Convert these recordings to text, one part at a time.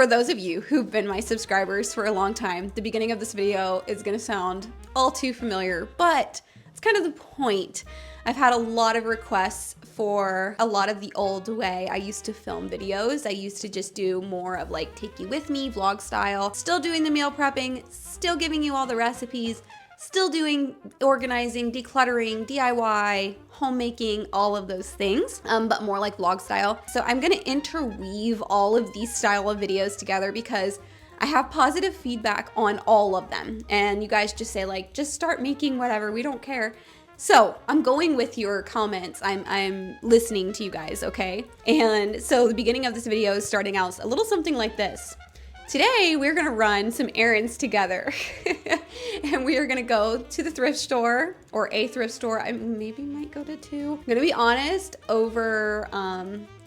For those of you who've been my subscribers for a long time, the beginning of this video is gonna sound all too familiar, but it's kind of the point. I've had a lot of requests for a lot of the old way I used to film videos. I used to just do more of like take you with me, vlog style, still doing the meal prepping, still giving you all the recipes, still doing organizing, decluttering, DIY, homemaking, all of those things, but more like vlog style. So I'm gonna interweave all of these style of videos together because I have positive feedback on all of them. And you guys just say like, just start making whatever, we don't care. So I'm going with your comments. I'm listening to you guys, okay? And so the beginning of this video is starting out a little something like this. Today, we're gonna run some errands together. And we are gonna go to the thrift store, or a thrift store. I maybe might go to two. I'm gonna be honest, over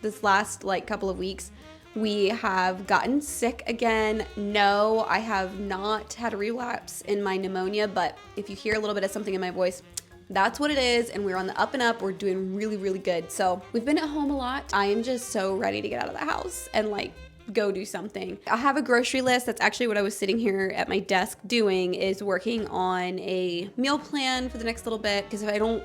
this last like couple of weeks, we have gotten sick again. No, I have not had a relapse in my pneumonia, but if you hear a little bit of something in my voice, that's what it is, and we're on the up and up. We're doing really, really good. So we've been at home a lot. I am just so ready to get out of the house and like go do something. I have a grocery list. That's actually what I was sitting here at my desk doing, is working on a meal plan for the next little bit, because if I don't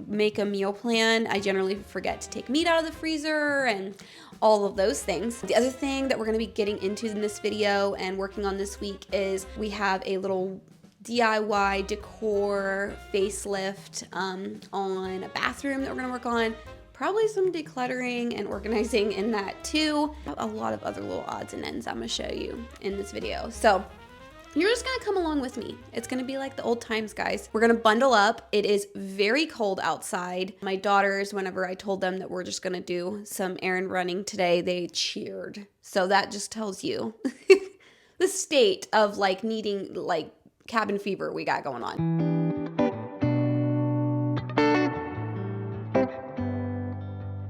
make a meal plan, I generally forget to take meat out of the freezer and all of those things. The other thing that we're going to be getting into in this video and working on this week is we have a little DIY decor facelift on a bathroom that we're going to work on. Probably some decluttering and organizing in that too. A lot of other little odds and ends I'm gonna show you in this video. So you're just gonna come along with me. It's gonna be like the old times, guys. We're gonna bundle up. It is very cold outside. My daughters, whenever I told them that we're just gonna do some errand running today, they cheered. So that just tells you the state of like needing like cabin fever we got going on.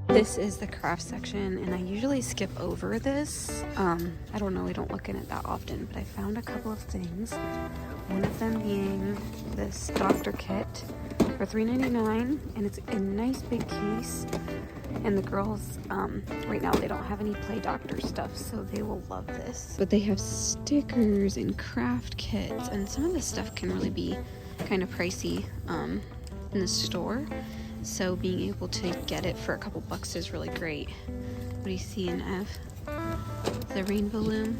This is the craft section, and I usually skip over this. I don't know, I don't look in it that often, but I found a couple of things. One of them being this doctor kit for $3.99, and it's a nice big case. And the girls, right now they don't have any play doctor stuff, so they will love this. But they have stickers and craft kits, and some of this stuff can really be kind of pricey in the store. So being able to get it for a couple bucks is really great. What do you see in Ev? The rainbow loom?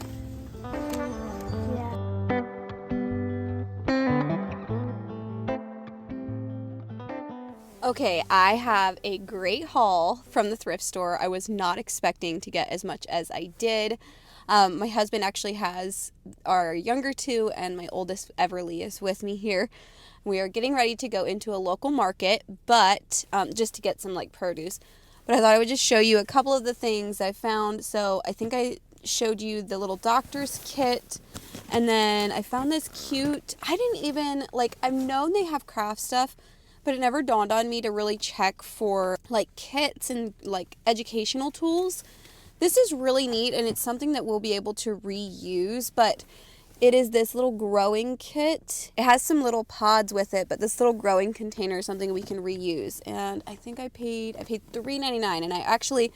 Yeah. Okay, I have a great haul from the thrift store. I was not expecting to get as much as I did. My husband actually has our younger two, and my oldest, Everly, is with me here. We are getting ready to go into a local market, but just to get some like produce. But I thought I would just show you a couple of the things I found. So I think I showed you the little doctor's kit, and then I found this cute, I didn't even, like, I've known they have craft stuff, but it never dawned on me to really check for like kits and like educational tools. This is really neat, and it's something that we'll be able to reuse, but it is this little growing kit. It has some little pods with it, but this little growing container is something we can reuse. And I think I paid $3.99, and I actually,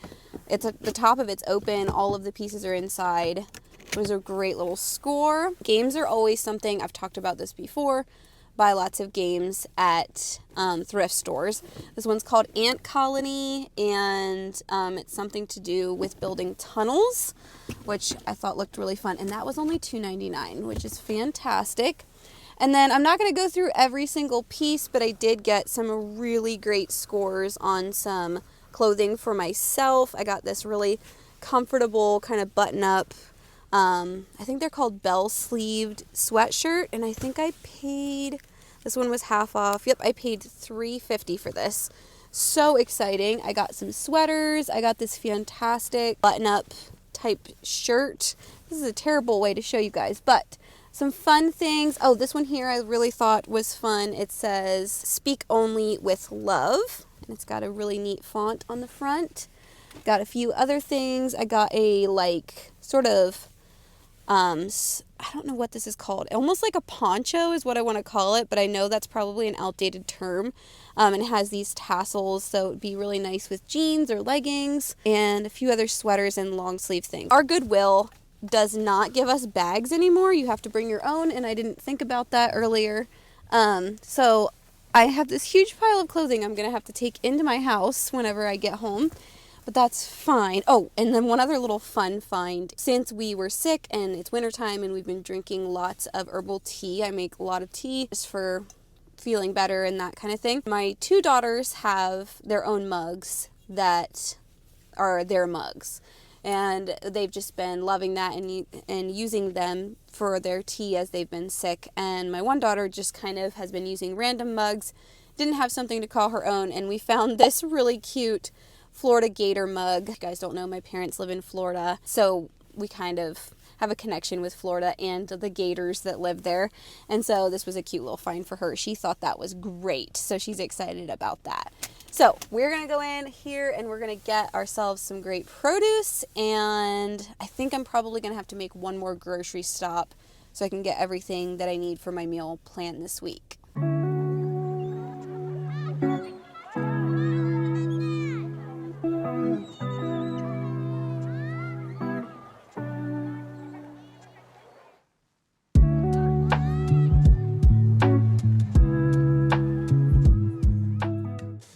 it's at the top of it's open. All of the pieces are inside. It was a great little score. Games are always something, I've talked about this before, buy lots of games at thrift stores. This one's called Ant Colony, and it's something to do with building tunnels, which I thought looked really fun. And that was only $2.99, which is fantastic. And then I'm not going to go through every single piece, but I did get some really great scores on some clothing for myself. I got this really comfortable kind of button-up, I think they're called bell-sleeved sweatshirt, and I think I paid, this one was half off. Yep, I paid $3.50 for this. So exciting. I got some sweaters. I got this fantastic button-up type shirt. This is a terrible way to show you guys, but some fun things. Oh, this one here I really thought was fun. It says, "Speak only with love," and it's got a really neat font on the front. Got a few other things. I got a, like, sort of, I don't know what this is called. Almost like a poncho is what I want to call it, but I know that's probably an outdated term. And it has these tassels, so it would be really nice with jeans or leggings, and a few other sweaters and long sleeve things. Our Goodwill does not give us bags anymore. You have to bring your own, and I didn't think about that earlier. So I have this huge pile of clothing I'm going to have to take into my house whenever I get home, but that's fine. Oh, and then one other little fun find. Since we were sick and it's wintertime and we've been drinking lots of herbal tea, I make a lot of tea just for feeling better and that kind of thing. My 2 daughters have their own mugs that are their mugs, and they've just been loving that and using them for their tea as they've been sick. And my one daughter just kind of has been using random mugs, didn't have something to call her own, and we found this really cute Florida Gator mug. You guys don't know, my parents live in Florida, so we kind of have a connection with Florida and the gators that live there. And so this was a cute little find for her. She thought that was great, so she's excited about that. So we're going to go in here and we're going to get ourselves some great produce, and I think I'm probably going to have to make one more grocery stop so I can get everything that I need for my meal plan this week.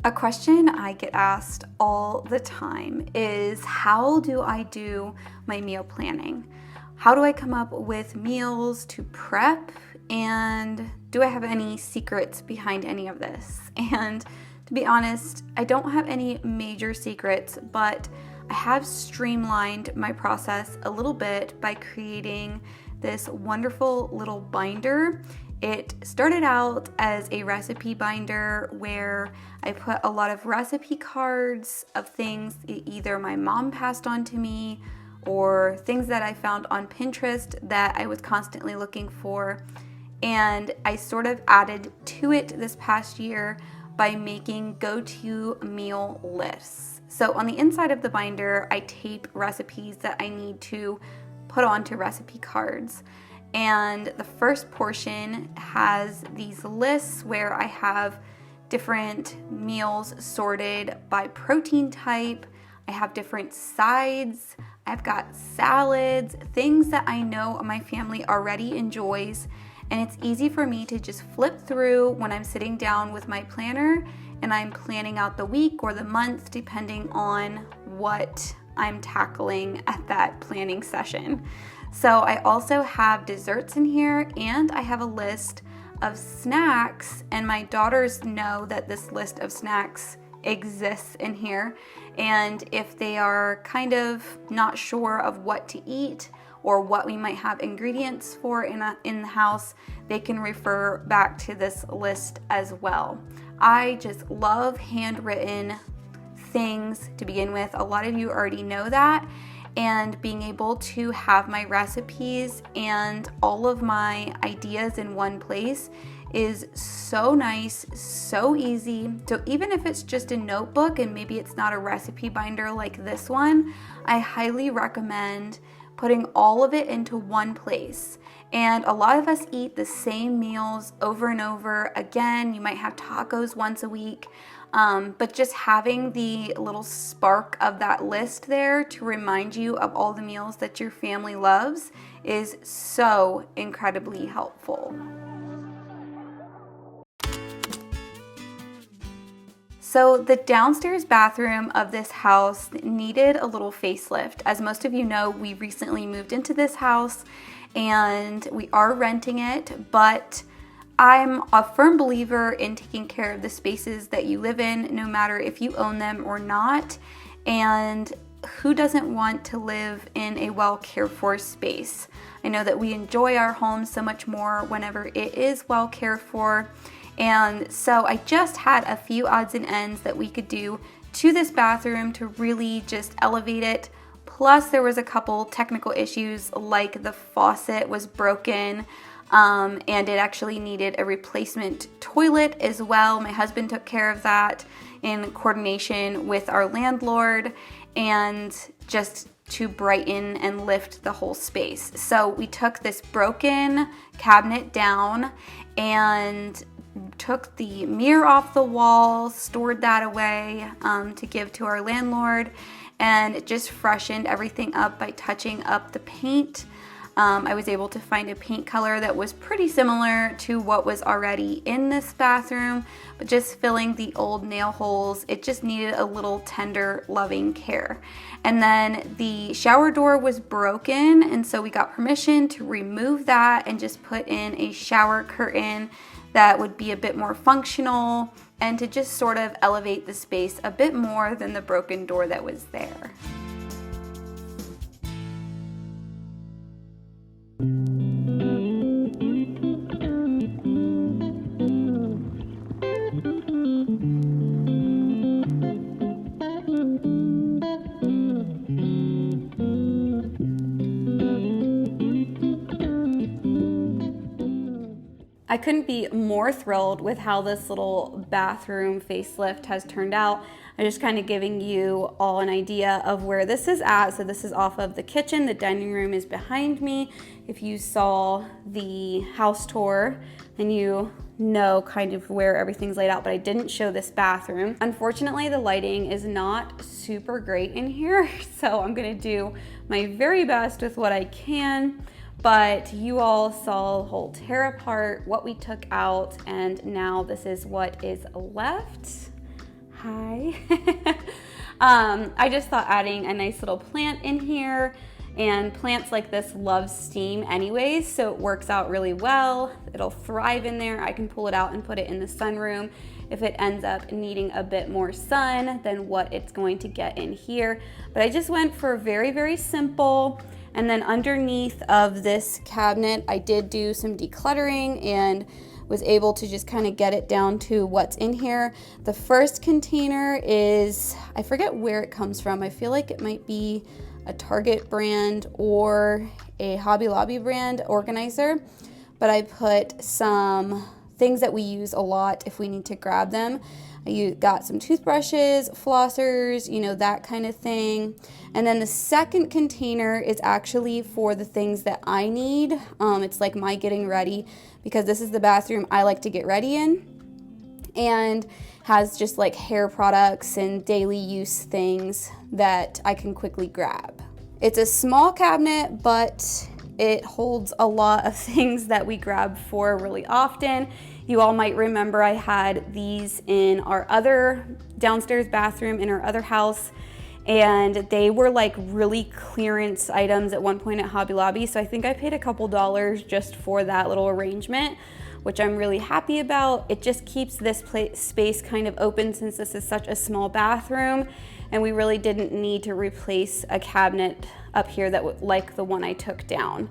A question I get asked all the time is, how do I do my meal planning? How do I come up with meals to prep? And do I have any secrets behind any of this? And to be honest, I don't have any major secrets, but I have streamlined my process a little bit by creating this wonderful little binder. It started out as a recipe binder where I put a lot of recipe cards of things either my mom passed on to me or things that I found on Pinterest that I was constantly looking for. And I sort of added to it this past year by making go-to meal lists. So on the inside of the binder, I tape recipes that I need to put onto recipe cards. And the first portion has these lists where I have different meals sorted by protein type. I have different sides. I've got salads, things that I know my family already enjoys. And it's easy for me to just flip through when I'm sitting down with my planner and I'm planning out the week or the month, depending on what I'm tackling at that planning session. So I also have desserts in here, and I have a list of snacks, and my daughters know that this list of snacks exists in here. And if they are kind of not sure of what to eat or what we might have ingredients for in the house, they can refer back to this list as well. I just love handwritten things to begin with. A lot of you already know that. And being able to have my recipes and all of my ideas in one place is so nice, so easy. So even if it's just a notebook and maybe it's not a recipe binder like this one, I highly recommend putting all of it into one place. And a lot of us eat the same meals over and over. Again, you might have tacos once a week. But just having the little spark of that list there to remind you of all the meals that your family loves is so incredibly helpful. So the downstairs bathroom of this house needed a little facelift. As most of you know, we recently moved into this house and we are renting it, but I'm a firm believer in taking care of the spaces that you live in, no matter if you own them or not. And who doesn't want to live in a well cared for space? I know that we enjoy our homes so much more whenever it is well cared for. And so I just had a few odds and ends that we could do to this bathroom to really just elevate it. Plus there was a couple technical issues, like the faucet was broken. And it actually needed a replacement toilet as well. My husband took care of that in coordination with our landlord, and just to brighten and lift the whole space. So we took this broken cabinet down and took the mirror off the wall, stored that away to give to our landlord. and it just freshened everything up by touching up the paint. I was able to find a paint color that was pretty similar to what was already in this bathroom, but just filling the old nail holes, it just needed a little tender, loving care. And then the shower door was broken, and so we got permission to remove that and just put in a shower curtain that would be a bit more functional and to just sort of elevate the space a bit more than the broken door that was there. I couldn't be more thrilled with how this little bathroom facelift has turned out. I'm just kind of giving you all an idea of where this is at. So this is off of the kitchen. The dining room is behind me. If you saw the house tour, then you know kind of where everything's laid out, but I didn't show this bathroom. Unfortunately, the lighting is not super great in here, so I'm gonna do my very best with what I can. But you all saw the whole tear apart, what we took out, and now this is what is left. Hi. I just thought adding a nice little plant in here, and plants like this love steam anyways, so it works out really well. It'll thrive in there. I can pull it out and put it in the sunroom if it ends up needing a bit more sun than what it's going to get in here. But I just went for very, very simple. And then underneath of this cabinet, I did do some decluttering and was able to just kind of get it down to what's in here. The first container is, I forget where it comes from. I feel like it might be a Target brand or a Hobby Lobby brand organizer, but I put some things that we use a lot if we need to grab them. You got some toothbrushes, flossers, you know, that kind of thing. And then the second container is actually for the things that I need. It's like my getting ready, because this is the bathroom I like to get ready in, and has just like hair products and daily use things that I can quickly grab. It's a small cabinet, but it holds a lot of things that we grab for really often. You all might remember I had these in our other downstairs bathroom in our other house, and they were like really clearance items at one point at Hobby Lobby. So I think I paid a couple dollars just for that little arrangement, which I'm really happy about. It just keeps this space kind of open since this is such a small bathroom, and we really didn't need to replace a cabinet up here that like the one I took down.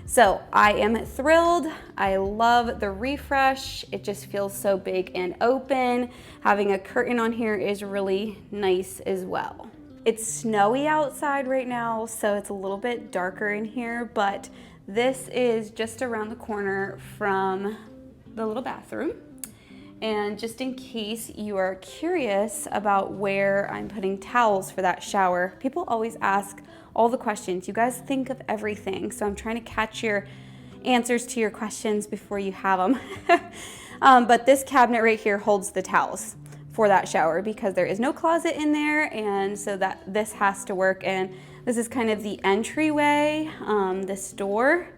So I am thrilled. I love the refresh. It just feels so big and open. Having a curtain on here is really nice as well. It's snowy outside right now, so it's a little bit darker in here, but this is just around the corner from the little bathroom. And just in case you are curious about where I'm putting towels for that shower, people always ask all the questions. You guys think of everything, so I'm trying to catch your answers to your questions before you have them. But this cabinet right here holds the towels for that shower because there is no closet in there, and so that this has to work. And this is kind of the entryway, this door.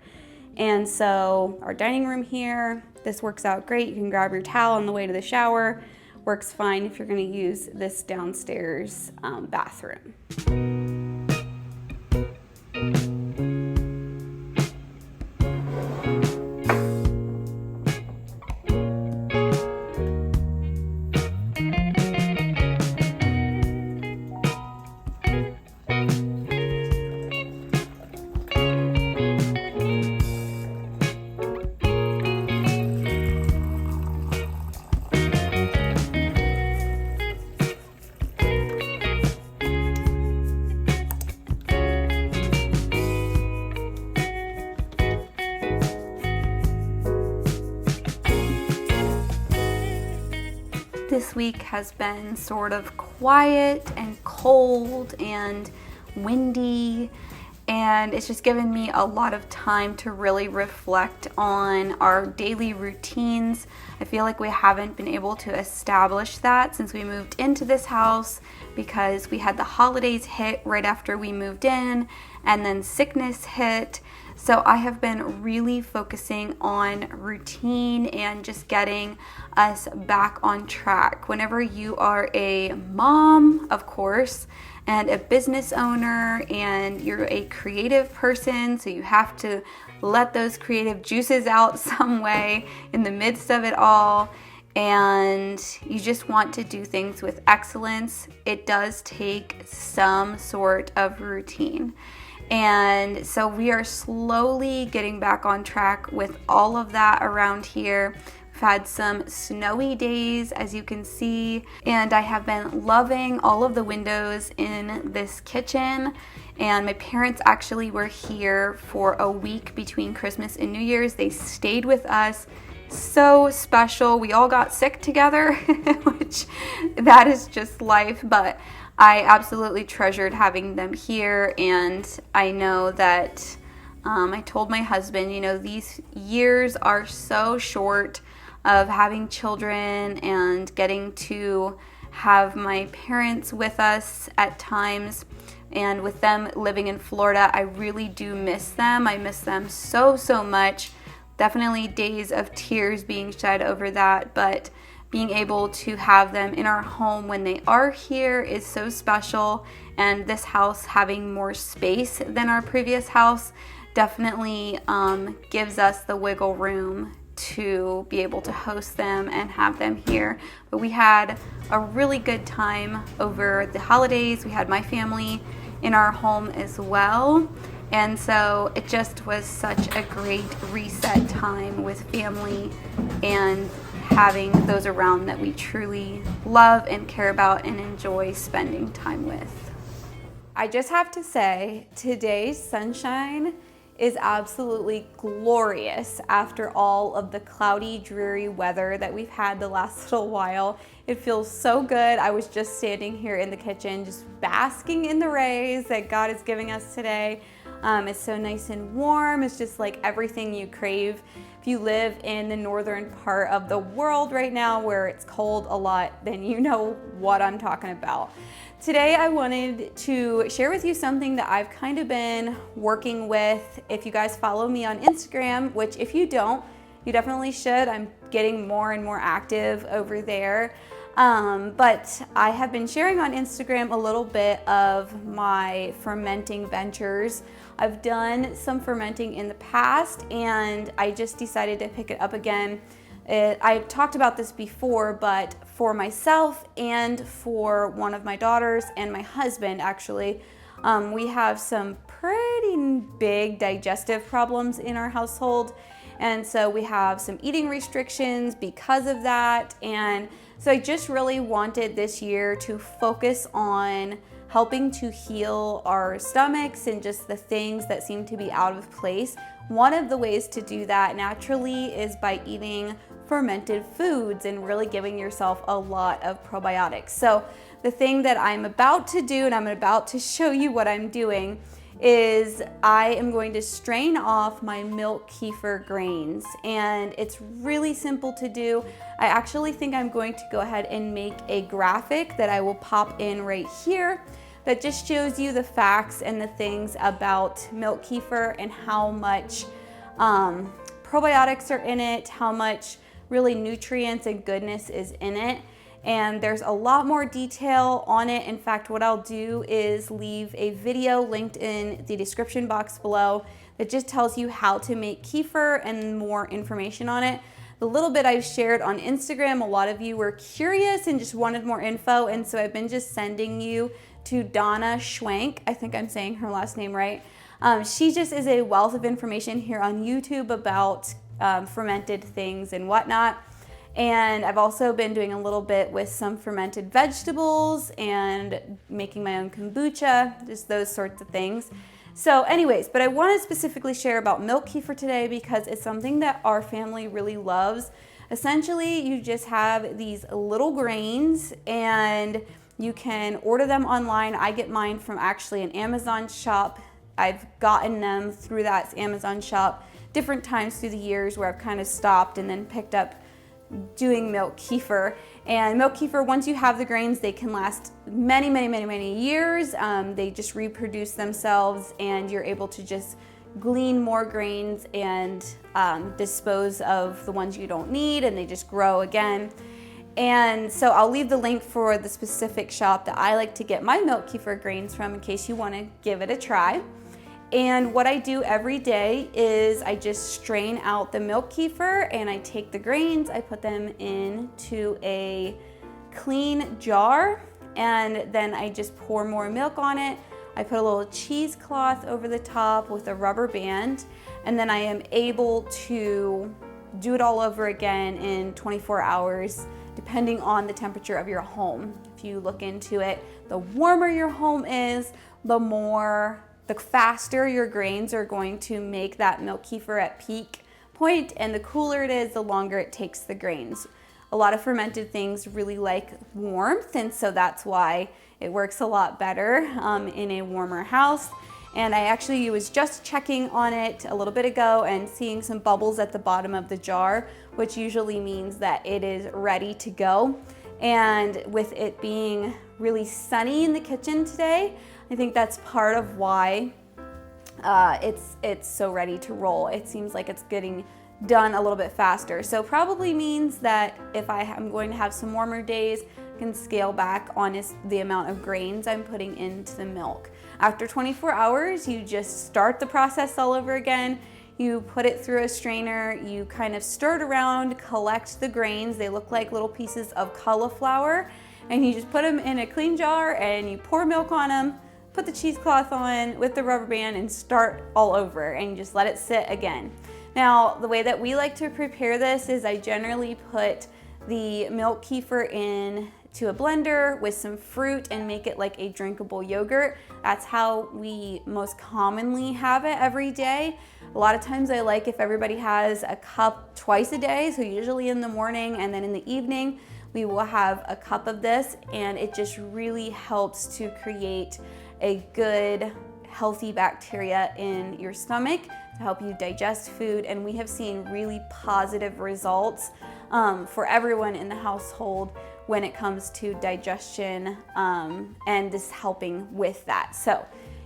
And so our dining room here, this works out great. You can grab your towel on the way to the shower. Works fine if you're gonna use this downstairs bathroom. This week has been sort of quiet and cold and windy, and it's just given me a lot of time to really reflect on our daily routines. I feel like we haven't been able to establish that since we moved into this house, because we had the holidays hit right after we moved in, and then sickness hit. So I have been really focusing on routine and just getting us back on track. Whenever you are a mom, of course, and a business owner, and you're a creative person, so you have to let those creative juices out some way in the midst of it all, and you just want to do things with excellence, it does take some sort of routine. And so we are slowly getting back on track with all of that around here. We've had some snowy days, as you can see, and I have been loving all of the windows in this kitchen. And my parents actually were here for a week between Christmas and New Year's. They stayed with us. So special. We all got sick together, which that is just life, but I absolutely treasured having them here. And I know that I told my husband, you know, these years are so short of having children and getting to have my parents with us at times. And with them living in Florida, I really do miss them. I miss them so much. Definitely days of tears being shed over that, but being able to have them in our home when they are here is so special. And this house having more space than our previous house definitely gives us the wiggle room to be able to host them and have them here. But we had a really good time over the holidays. We had my family in our home as well. And so it just was such a great reset time with family and having those around that we truly love and care about and enjoy spending time with. I just have to say, today's sunshine is absolutely glorious after all of the cloudy, dreary weather that we've had the last little while. It feels so good. I was just standing here in the kitchen, just basking in the rays that God is giving us today. It's so nice and warm. It's just like everything you crave. If you live in the northern part of the world right now where it's cold a lot, then you know what I'm talking about. Today I wanted to share with you something that I've kind of been working with. If you guys follow me on Instagram, which if you don't, you definitely should. I'm getting more and more active over there. But I have been sharing on Instagram a little bit of my fermenting ventures. I've done some fermenting in the past and I just decided to pick it up again. I talked about this before, but for myself and for one of my daughters and my husband, actually, we have some pretty big digestive problems in our household. And so we have some eating restrictions because of that. And so I just really wanted this year to focus on helping to heal our stomachs and just the things that seem to be out of place. One of the ways to do that naturally is by eating fermented foods and really giving yourself a lot of probiotics. So the thing that I'm about to do, and I'm about to show you what I'm doing, is I am going to strain off my milk kefir grains, and it's really simple to do. I actually think I'm going to go ahead and make a graphic that I will pop in right here that just shows you the facts and the things about milk kefir and how much probiotics are in it, how much really nutrients and goodness is in it. And there's a lot more detail on it. In fact, what I'll do is leave a video linked in the description box below that just tells you how to make kefir and more information on it. The little bit I've shared on Instagram, a lot of you were curious and just wanted more info, and so I've been just sending you to Donna Schwank. I think I'm saying her last name right. She just is a wealth of information here on YouTube about fermented things and whatnot. And I've also been doing a little bit with some fermented vegetables and making my own kombucha, just those sorts of things. So anyways, but I want to specifically share about milk kefir today because it's something that our family really loves. Essentially, you just have these little grains and you can order them online. I get mine from actually an Amazon shop I've gotten them through that Amazon shop different times through the years where I've kind of stopped and then picked up doing milk kefir. And milk kefir, once you have the grains, they can last many, many, many, many years. They just reproduce themselves, and you're able to just glean more grains and dispose of the ones you don't need, and they just grow again. And so I'll leave the link for the specific shop that I like to get my milk kefir grains from in case you want to give it a try. And what I do every day is I just strain out the milk kefir, and I take the grains, I put them into a clean jar, and then I just pour more milk on it. I put a little cheesecloth over the top with a rubber band, and then I am able to do it all over again in 24 hours, depending on the temperature of your home. If you look into it, the warmer your home is, the faster your grains are going to make that milk kefir at peak point, and the cooler it is, the longer it takes the grains. A lot of fermented things really like warmth, and so that's why it works a lot better in a warmer house. And I actually was just checking on it a little bit ago and seeing some bubbles at the bottom of the jar, which usually means that it is ready to go. And with it being really sunny in the kitchen today, I think that's part of why it's so ready to roll. It seems like it's getting done a little bit faster. So probably means that if I'm going to have some warmer days, I can scale back on the amount of grains I'm putting into the milk. After 24 hours, you just start the process all over again. You put it through a strainer, you kind of stir it around, collect the grains. They look like little pieces of cauliflower, and you just put them in a clean jar and you pour milk on them, put the cheesecloth on with the rubber band, and start all over, and you just let it sit again. Now, the way that we like to prepare this is I generally put the milk kefir in to a blender with some fruit and make it like a drinkable yogurt. That's how we most commonly have it every day. A lot of times I like if everybody has a cup twice a day, so usually in the morning and then in the evening, we will have a cup of this, and it just really helps to create a good, healthy bacteria in your stomach to help you digest food. And we have seen really positive results for everyone in the household when it comes to digestion and just helping with that. So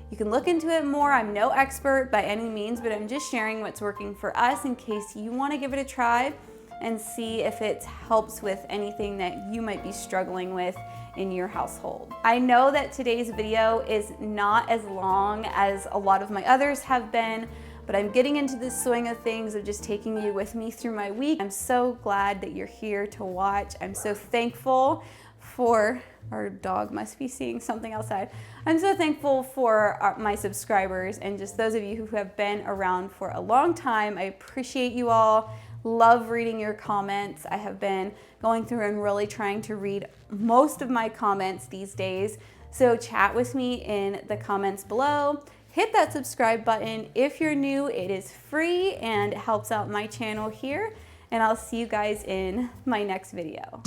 you can look into it more. I'm no expert by any means, but I'm just sharing what's working for us in case you want to give it a try and see if it helps with anything that you might be struggling with in your household. I know that today's video is not as long as a lot of my others have been, but I'm getting into the swing of things of just taking you with me through my week. I'm so glad that you're here to watch. I'm so thankful for, our dog must be seeing something outside. I'm so thankful for my subscribers and just those of you who have been around for a long time. I appreciate you all. Love reading your comments. I have been going through and really trying to read most of my comments these days. So chat with me in the comments below. Hit that subscribe button. If you're new, it is free and it helps out my channel here. And I'll see you guys in my next video.